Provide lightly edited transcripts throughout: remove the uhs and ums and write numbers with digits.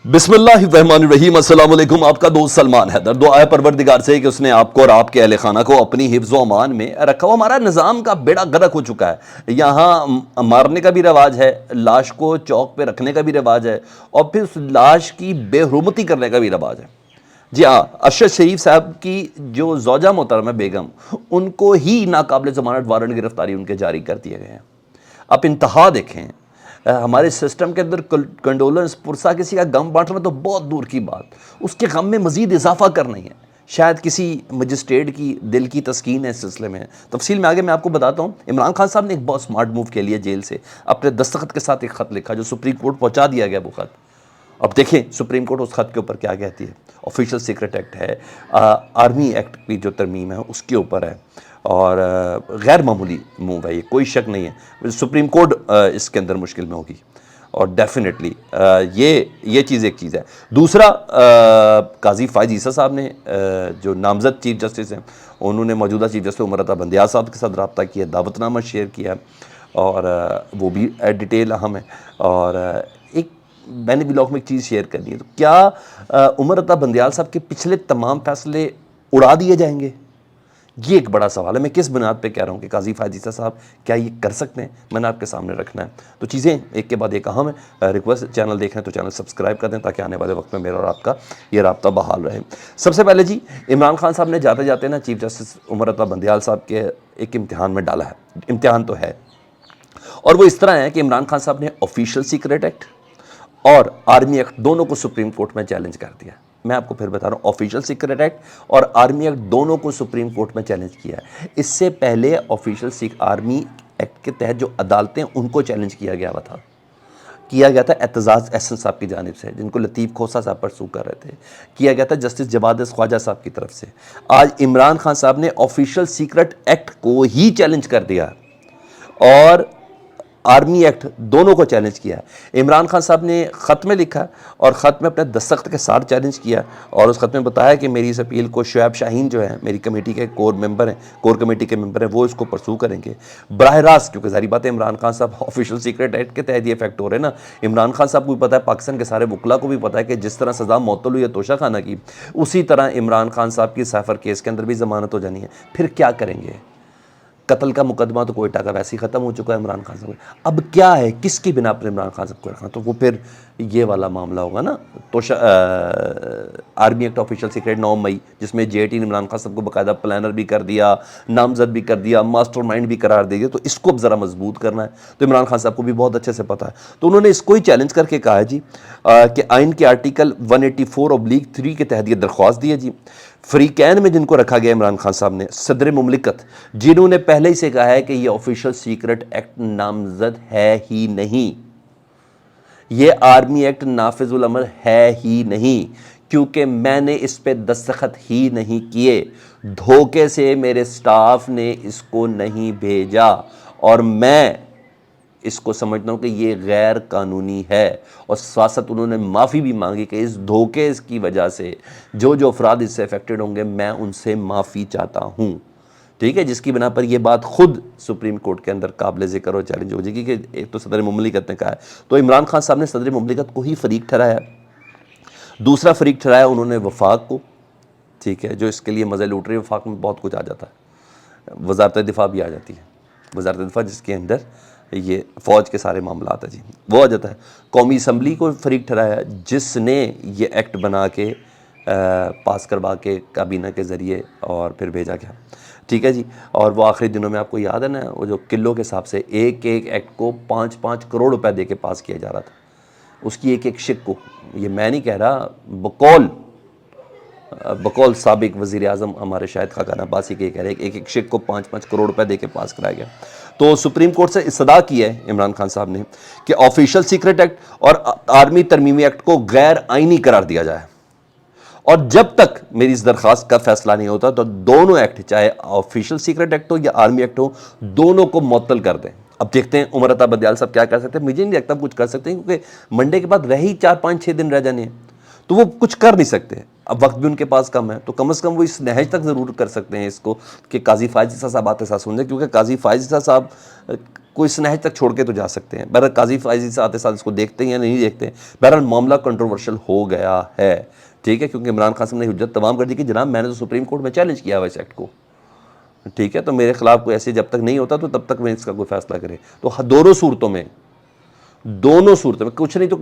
بسم اللہ الرحمن الرحیم۔ السلام علیکم، آپ کا دوست سلمان حیدر۔ دعا ہے پروردگار سے کہ اس نے آپ کو اور آپ کے اہل خانہ کو اپنی حفظ و امان میں رکھا ہوا۔ ہمارا نظام کا بیڑا غرق ہو چکا ہے، یہاں مارنے کا بھی رواج ہے، لاش کو چوک پہ رکھنے کا بھی رواج ہے، اور پھر اس لاش کی بے حرمتی کرنے کا بھی رواج ہے۔ جی ہاں، ارشد شریف صاحب کی جو زوجہ محترمہ بیگم، ان کو ہی ناقابل ضمانت وارنٹ گرفتاری ان کے جاری کر دیے گئے ہیں۔ آپ انتہا دیکھیں، ہمارے سسٹم کے اندر کنڈولنس پرسا کسی کا غم بانٹنا تو بہت دور کی بات، اس کے غم میں مزید اضافہ کرنا ہی ہے۔ شاید کسی مجسٹریٹ کی دل کی تسکین ہے اس سلسلے میں، تفصیل میں آگے میں آپ کو بتاتا ہوں۔ عمران خان صاحب نے ایک بہت سمارٹ موو کے لیے جیل سے اپنے دستخط کے ساتھ ایک خط لکھا جو سپریم کورٹ پہنچا دیا گیا وہ خط۔ اب دیکھیں سپریم کورٹ اس خط کے اوپر کیا کہتی ہے۔ آفیشیل سیکرٹ ایکٹ ہے، آرمی ایکٹ کی جو ترمیم ہے اس کے اوپر ہے، اور غیر معمولی موو ہے یہ، کوئی شک نہیں ہے۔ سپریم کورٹ اس کے اندر مشکل میں ہوگی، اور ڈیفینیٹلی یہ چیز ایک چیز ہے۔ دوسرا، قاضی فائز عیسیٰ صاحب نے جو نامزد چیف جسٹس ہیں، انہوں نے موجودہ چیف جسٹس عمر عطا بندیال صاحب کے ساتھ رابطہ کیا، دعوت نامہ شیئر کیا، اور وہ بھی ڈیٹیل اہم ہے۔ اور ایک میں نے بلاگ میں ایک چیز شیئر کرنی ہے، تو کیا عمر عطا بندیال صاحب کے پچھلے تمام فیصلے اڑا دیے جائیں گے؟ یہ ایک بڑا سوال ہے۔ میں کس بنیاد پہ کہہ رہا ہوں کہ قاضی فائز عیسیٰ صاحب کیا یہ کر سکتے ہیں، میں نے آپ کے سامنے رکھنا ہے۔ تو چیزیں ایک کے بعد ایک اہم ہے۔ ریکویسٹ چینل دیکھ رہے ہیں تو چینل سبسکرائب کر دیں تاکہ آنے والے وقت میں میرا اور آپ کا یہ رابطہ بحال رہے۔ سب سے پہلے جی، عمران خان صاحب نے جاتے جاتے نا چیف جسٹس عمر عطا بندیال صاحب کے ایک امتحان میں ڈالا ہے۔ امتحان تو ہے، اور وہ اس طرح ہے کہ عمران خان صاحب نے آفیشیل سیکرٹ ایکٹ اور آرمی ایکٹ دونوں کو سپریم کورٹ میں چیلنج کر دیا۔ میں آپ کو پھر بتا رہا ہوں، آفیشیل سیکرٹ ایکٹ اور آرمی ایکٹ دونوں کو سپریم کورٹ میں چیلنج کیا ہے۔ اس سے پہلے آرمی ایکٹ کے تحت جو عدالتیں ان کو چیلنج کیا گیا تھا اعتزاز احسن صاحب کی جانب سے، جن کو لطیف کھوسہ صاحب پرسو کر رہے تھے، کیا گیا تھا جسٹس جواد خواجہ صاحب کی طرف سے۔ آج عمران خان صاحب نے آفیشیل سیکرٹ ایکٹ کو ہی چیلنج کر دیا اور آرمی ایکٹ دونوں کو چیلنج کیا ہے۔ عمران خان صاحب نے خط میں لکھا اور خط میں اپنے دستخط کے ساتھ چیلنج کیا، اور اس خط میں بتایا کہ میری اس اپیل کو شعیب شاہین جو ہیں، میری کمیٹی کے کور کمیٹی کے ممبر ہیں، وہ اس کو پرسو کریں گے براہ راست، کیونکہ ظاہری بات ہے عمران خان صاحب آفیشیل سیکرٹ ایکٹ کے تحت یہ افیکٹ ہو رہے ہیں نا۔ عمران خان صاحب کو بھی پتہ ہے، پاکستان کے سارے وکلا کو بھی پتہ ہے کہ جس طرح سزا معطل ہوئی ہے توشہ خانہ کی، اسی طرح عمران خان صاحب کی سیفر کیس کے اندر بھی ضمانت ہو جانی ہے۔ پھر کیا کریں گے؟ قتل کا مقدمہ تو کوئٹہ کا ویسے ہی ختم ہو چکا ہے عمران خان صاحب کا، اب کیا ہے، کس کی بنا پر عمران خان صاحب کو رکھنا؟ تو وہ پھر یہ والا معاملہ ہوگا نا، تو آرمی ایکٹ آفیشیل سیکرٹ 9 مئی، جس میں JT نے عمران خان صاحب کو باقاعدہ پلانر بھی کر دیا، نامزد بھی کر دیا، ماسٹر مائنڈ بھی قرار دے دیا، تو اس کو اب ذرا مضبوط کرنا ہے، تو عمران خان صاحب کو بھی بہت اچھے سے پتہ ہے۔ تو انہوں نے اس کو ہی چیلنج کر کے کہا ہے جی کہ آئین کے آرٹیکل 184/3 کے تحت یہ درخواست دی ہے جی۔ فریقین میں جن کو رکھا گیا عمران خان صاحب نے، صدر مملکت، جنہوں نے پہلے ہی سے کہا ہے کہ یہ آفیشیل سیکرٹ ایکٹ نامزد ہے ہی نہیں، یہ آرمی ایکٹ نافذ العمل ہے ہی نہیں، کیونکہ میں نے اس پہ دستخط ہی نہیں کیے، دھوکے سے میرے سٹاف نے اس کو نہیں بھیجا، اور میں اس کو سمجھتا ہوں کہ یہ غیر قانونی ہے، اور سیاست انہوں نے معافی بھی مانگی کہ اس دھوکے کی وجہ سے جو افراد اس سے افیکٹڈ ہوں گے میں ان سے معافی چاہتا ہوں، ٹھیک ہے، جس کی بنا پر یہ بات خود سپریم کورٹ کے اندر قابل ذکر اور چیلنج ہو جائے گی کہ ایک تو صدر مملکت نے کہا ہے۔ تو عمران خان صاحب نے صدر مملکت کو ہی فریق ٹھہرایا، دوسرا فریق ٹھہرایا انہوں نے وفاق کو، ٹھیک ہے، جو اس کے لیے مزے لوٹ رہی ہے۔ وفاق میں بہت کچھ آ جاتا ہے، وزارت دفاع بھی آ جاتی ہے، وزارت دفاع جس کے اندر یہ فوج کے سارے معاملات ہیں جی، وہ آ جاتا ہے۔ قومی اسمبلی کو فریق ٹھہرایا جس نے یہ ایکٹ بنا کے پاس کروا کے کابینہ کے ذریعے اور پھر بھیجا گیا، ٹھیک ہے جی۔ اور وہ آخری دنوں میں آپ کو یاد ہے نا، وہ جو کلو کے حساب سے ایک ایکٹ کو 5-5 کروڑ روپے دے کے پاس کیا جا رہا تھا، اس کی ایک شق کو، یہ میں نہیں کہہ رہا، بقول سابق وزیر اعظم ہمارے شاہد خاقان عباسی کے کہہ رہے ہیں، ایک شق کو 5-5 کروڑ روپے دے کے پاس کرایا گیا۔ تو سپریم کورٹ سے استدعا کی ہے عمران خان صاحب نے کہ آفیشیل سیکرٹ ایکٹ اور آرمی ترمیمی ایکٹ کو غیر آئینی قرار دیا جائے، اور جب تک میری اس درخواست کا فیصلہ نہیں ہوتا تو دونوں ایکٹ، چاہے آفیشیل سیکرٹ ایکٹ ہو یا آرمی ایکٹ ہو، دونوں کو معطل کر دیں۔ اب دیکھتے ہیں عمر عطا بندیال صاحب کیا کر سکتے ہیں، مجھے نہیں لگتا کچھ کر سکتے ہیں، کیونکہ منڈے کے بعد رہی 4-5-6 دن رہ جانے ہیں، تو وہ کچھ کر نہیں سکتے۔ اب وقت بھی ان کے پاس کم ہے، تو کم از کم وہ اس نہج تک ضرور کر سکتے ہیں اس کو کہ قاضی فائز عیسیٰ صاحب آتے ساتھ سن لیں، کیونکہ قاضی فائز عیسیٰ صاحب کو اس نہج تک چھوڑ کے تو جا سکتے ہیں. بہرحال قاضی فائز عیسیٰ آتے ساتھ اس کو دیکھتے ہیں یا نہیں دیکھتے ہیں. بہرحال معاملہ کنٹروورشل ہو گیا ہے، ٹھیک ہے، کیونکہ عمران خان صاحب نے حجت تمام کر دی کہ جناب میں نے تو سپریم کورٹ میں چیلنج کیا ہوا اس ایکٹ کو، ٹھیک ہے، تو میرے خلاف کوئی ایسے جب تک نہیں ہوتا تو تب تک میں اس کا کوئی فیصلہ کرے. تو دونوں صورتوں میں کچھ نہیں تو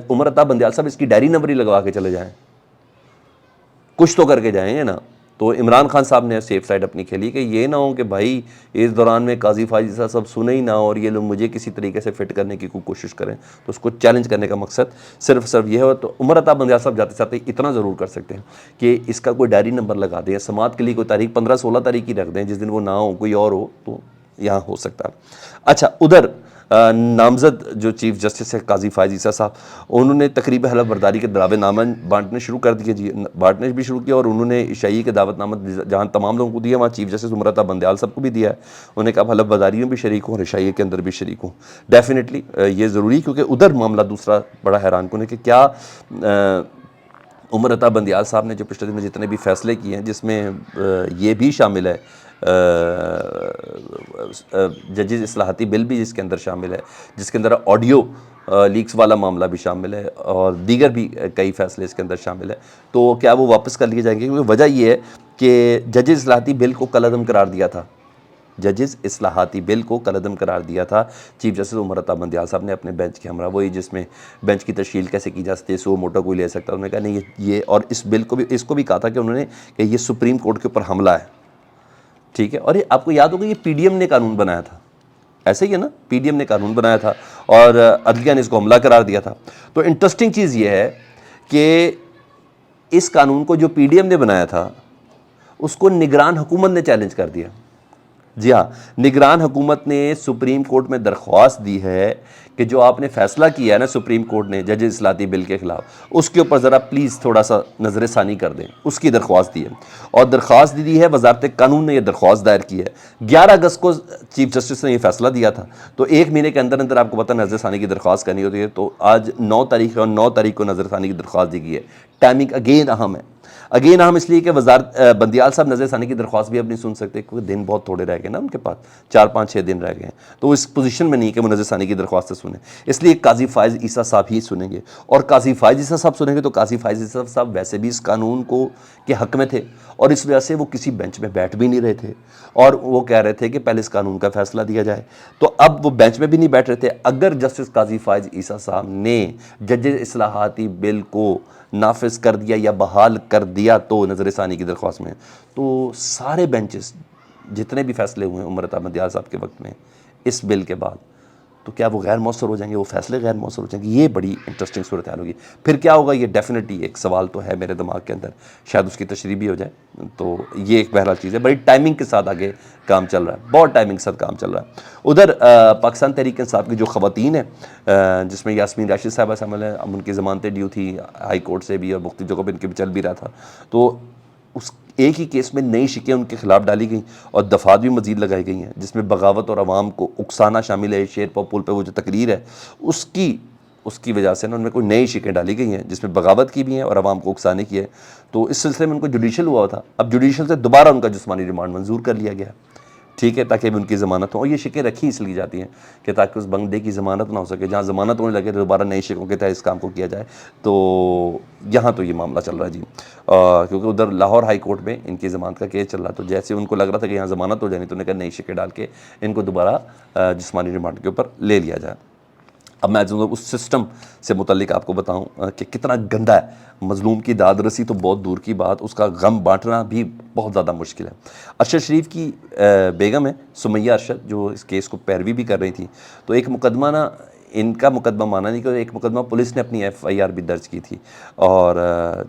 عمر عطا بندیال صاحب اس کی ڈائری نمبر ہی لگوا کے چلے جائیں، کچھ تو کر کے جائیں گے نا. تو عمران خان صاحب نے سیف سائڈ اپنی کھیلی کہ یہ نہ ہو کہ بھائی اس دوران میں قاضی فائز عیسیٰ صاحب سنے ہی نہ اور یہ لوگ مجھے کسی طریقے سے فٹ کرنے کی کوئی کوشش کریں. تو اس کو چیلنج کرنے کا مقصد صرف یہ ہو. تو عمر عطا بندیال صاحب جاتے جاتے اتنا ضرور کر سکتے ہیں کہ اس کا کوئی ڈائری نمبر لگا دیں، سماعت کے لیے کوئی تاریخ 15-16 تاریخ کی رکھ دیں، جس دن وہ نہ ہو کوئی اور ہو تو یہاں ہو سکتا ہے. اچھا، ادھر نامزد جو چیف جسٹس ہے قاضی فائز عیسیٰ صاحب، انہوں نے تقریب حلف برداری کے دعوے نامہ بانٹنے شروع کر دیے، بانٹنے بھی شروع کیا، اور انہوں نے عشائی کے دعوت نامہ جہاں تمام لوگوں کو دیا وہاں چیف جسٹس عمر عطا بندیال صاحب کو بھی دیا ہے. انہوں نے کہا حلف برداری میں بھی شریک ہوں اور عشائی کے اندر بھی شریک ہوں. ڈیفینیٹلی یہ ضروری، کیونکہ ادھر معاملہ دوسرا بڑا حیران کن ہے کہ کیا عمر عطا بندیال صاحب نے جو پچھلے دن میں جتنے بھی فیصلے کیے ہیں، جس میں یہ بھی شامل ہے ججز اصلاحاتی بل بھی جس کے اندر شامل ہے، جس کے اندر آڈیو لیکس والا معاملہ بھی شامل ہے اور دیگر بھی کئی فیصلے اس کے اندر شامل ہے، تو کیا وہ واپس کر لیے جائیں گے؟ کیونکہ وجہ یہ ہے کہ ججز اصلاحاتی بل کو کالعدم قرار دیا تھا، ججز اصلاحاتی بل کو کالعدم قرار دیا تھا چیف جسٹس عمر عطا بندیال صاحب نے اپنے بینچ کے ہمراہ، وہی جس میں بینچ کی تشکیل کیسے کی جا سکتی ہے، سو موٹو کوئی لے سکتا ہے. انہوں نے کہا نہیں یہ اور اس بل کو بھی، اس کو بھی کہا تھا کہ انہوں نے کہ یہ سپریم کورٹ کے اوپر حملہ ہے، ٹھیک ہے. اور یہ آپ کو یاد ہوگا یہ پی ڈی ایم نے قانون بنایا تھا، ایسے ہی ہے نا، پی ڈی ایم نے قانون بنایا تھا اور عدلیہ نے اس کو حملہ قرار دیا تھا. تو انٹرسٹنگ چیز یہ ہے کہ اس قانون کو جو پی ڈی ایم نے بنایا تھا اس کو نگران حکومت نے چیلنج کر دیا. جی ہاں، نگران حکومت نے سپریم کورٹ میں درخواست دی ہے کہ جو آپ نے فیصلہ کیا ہے نا سپریم کورٹ نے ججز اصلاحاتی بل کے خلاف، اس کے اوپر ذرا پلیز تھوڑا سا نظر ثانی کر دیں. اس کی درخواست دی ہے اور درخواست دی ہے، وزارت قانون نے یہ درخواست دائر کی ہے. 11 اگست کو چیف جسٹس نے یہ فیصلہ دیا تھا، تو ایک مہینے کے اندر اندر آپ کو پتہ نظر ثانی کی درخواست کرنی ہوتی ہے. تو آج 9 تاریخ ہے اور 9 تاریخ کو نظر ثانی کی درخواست دی گئی ہے. ٹائمنگ اگین اہم ہے، اگین ہم اس لیے کہ وزارت بندیال صاحب نظر ثانی کی درخواست بھی اب نہیں سن سکتے کیونکہ دن بہت تھوڑے رہ گئے نا ان کے پاس، 4-5-6 دن رہ گئے ہیں، تو اس پوزیشن میں نہیں کہ وہ نظر ثانی کی درخواست سنیں. اس لیے قاضی فائز عیسیٰ صاحب ہی سنیں گے، اور قاضی فائز عیسیٰ صاحب سنیں گے تو قاضی فائز عیسیٰ صاحب ویسے بھی اس قانون کو کے حق میں تھے اور اس وجہ سے وہ کسی بینچ میں بیٹھ بھی نہیں رہے تھے اور وہ کہہ رہے تھے کہ پہلے اس قانون کا فیصلہ دیا جائے. تو اب وہ بینچ میں بھی نہیں بیٹھ رہے تھے. اگر جسٹس قاضی فائز عیسیٰ صاحب نے ججز اصلاحاتی بل کو نافذ کر دیا یا بحال کر دیا تو نظر ثانی کی درخواست میں، تو سارے بینچز جتنے بھی فیصلے ہوئے ہیں عمر عطا بندیال صاحب کے وقت میں اس بل کے بعد، تو کیا وہ غیر مؤثر ہو جائیں گے، وہ فیصلے غیر مؤثر ہو جائیں گے؟ یہ بڑی انٹرسٹنگ صورتحال ہوگی. پھر کیا ہوگا یہ ڈیفینیٹلی ایک سوال تو ہے میرے دماغ کے اندر، شاید اس کی تشریح بھی ہو جائے. تو یہ ایک بہرحال چیز ہے، بڑی ٹائمنگ کے ساتھ آگے کام چل رہا ہے، بہت ٹائمنگ کے ساتھ کام چل رہا ہے. ادھر پاکستان تحریک انصاف کی جو خواتین ہیں جس میں یاسمین راشد صاحبہ شامل ہیں، اب ان کی ضمانتیں ڈیو تھی ہائی کورٹ سے بھی اور مختلف جگہوں پہ ان کے بھی چل بھی رہا تھا، تو اس ایک ہی کیس میں نئی شکیں ان کے خلاف ڈالی گئیں اور دفعات بھی مزید لگائی گئی ہیں، جس میں بغاوت اور عوام کو اکسانا شامل ہے. شیر پاؤ پل پہ وہ جو تقریر ہے اس کی وجہ سے نا ان میں کوئی نئی شکیں ڈالی گئی ہیں جس میں بغاوت کی بھی ہیں اور عوام کو اکسانے کی ہے. تو اس سلسلے میں ان کو جوڈیشل ہوا تھا، اب جوڈیشل سے دوبارہ ان کا جسمانی ریمانڈ منظور کر لیا گیا، ٹھیک ہے، تاکہ ان کی ضمانت ہو. اور یہ شکیں رکھی اس لیے جاتی ہیں کہ تاکہ اس بندے کی ضمانت نہ ہو سکے، جہاں ضمانت ہونے لگے دوبارہ نئی شکوں کے تحت اس کام کو کیا جائے. تو یہاں تو یہ معاملہ چل رہا ہے جی، کیونکہ ادھر لاہور ہائی کورٹ میں ان کی ضمانت کا کیس چل رہا ہے، تو جیسے ان کو لگ رہا تھا کہ یہاں ضمانت ہو جانی تو انہوں نے کہا نئی شکیں ڈال کے ان کو دوبارہ جسمانی ریمانڈ کے اوپر لے لیا جائے. اب میں اس سسٹم سے متعلق آپ کو بتاؤں کہ کتنا گندا ہے. مظلوم کی داد رسی تو بہت دور کی بات، اس کا غم بانٹنا بھی بہت زیادہ مشکل ہے. ارشد شریف کی بیگم ہے سمیہ ارشد، جو اس کیس کو پیروی بھی کر رہی تھی، تو ایک مقدمہ نا ان کا مقدمہ مانا نہیں کہ ایک مقدمہ پولیس نے اپنی FIR بھی درج کی تھی اور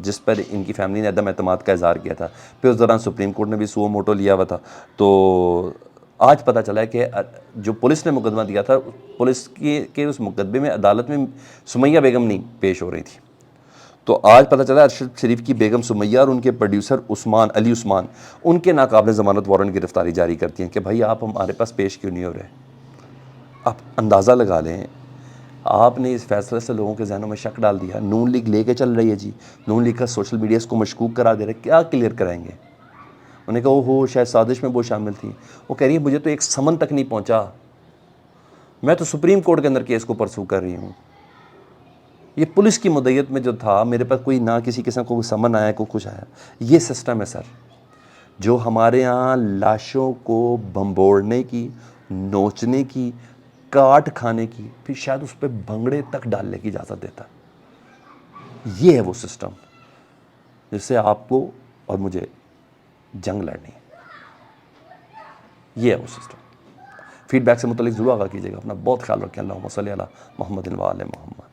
جس پر ان کی فیملی نے عدم اعتماد کا اظہار کیا تھا. پھر اس دوران سپریم کورٹ نے بھی سو موٹو لیا ہوا تھا. تو آج پتہ چلا ہے کہ جو پولیس نے مقدمہ دیا تھا، پولیس کے اس مقدمے میں عدالت میں سمیہ بیگم نہیں پیش ہو رہی تھی. تو آج پتہ چلا ارشد شریف کی بیگم سمیہ اور ان کے پروڈیوسر علی عثمان ان کے ناقابل ضمانت وارنٹ گرفتاری جاری کرتی ہیں کہ بھائی آپ ہمارے پاس پیش کیوں نہیں ہو رہے. آپ اندازہ لگا لیں آپ نے اس فیصلے سے لوگوں کے ذہنوں میں شک ڈال دیا. نون لیگ لے کے چل رہی ہے جی, نون لیگ کا سوشل میڈیا اس کو مشکوک کرا دے رہے, کیا کلیئر کرائیں گے؟ انہوں نے کہا وہ شاید سازش میں وہ شامل تھیں. وہ کہہ رہی ہے مجھے تو ایک سمن تک نہیں پہنچا, میں تو سپریم کورٹ کے اندر کیس کو پرسو کر رہی ہوں. یہ پولیس کی مدعیت میں جو تھا, میرے پاس کوئی نہ کسی قسم کو سمن آیا کوئی کچھ آیا. یہ سسٹم ہے سر, جو ہمارے ہاں لاشوں کو بمبوڑنے کی, نوچنے کی, کاٹ کھانے کی, پھر شاید اس پہ بھنگڑے تک ڈالنے کی اجازت دیتا. یہ ہے وہ سسٹم جس سے آپ کو اور مجھے جنگ لڑنی ہے. یہ ہے وہ سسٹم. فیڈ بیک سے متعلق ضرور آگاہ کیجیے گا. اپنا بہت خیال رکھیں. اللہم صلی علی محمد و آل محمد.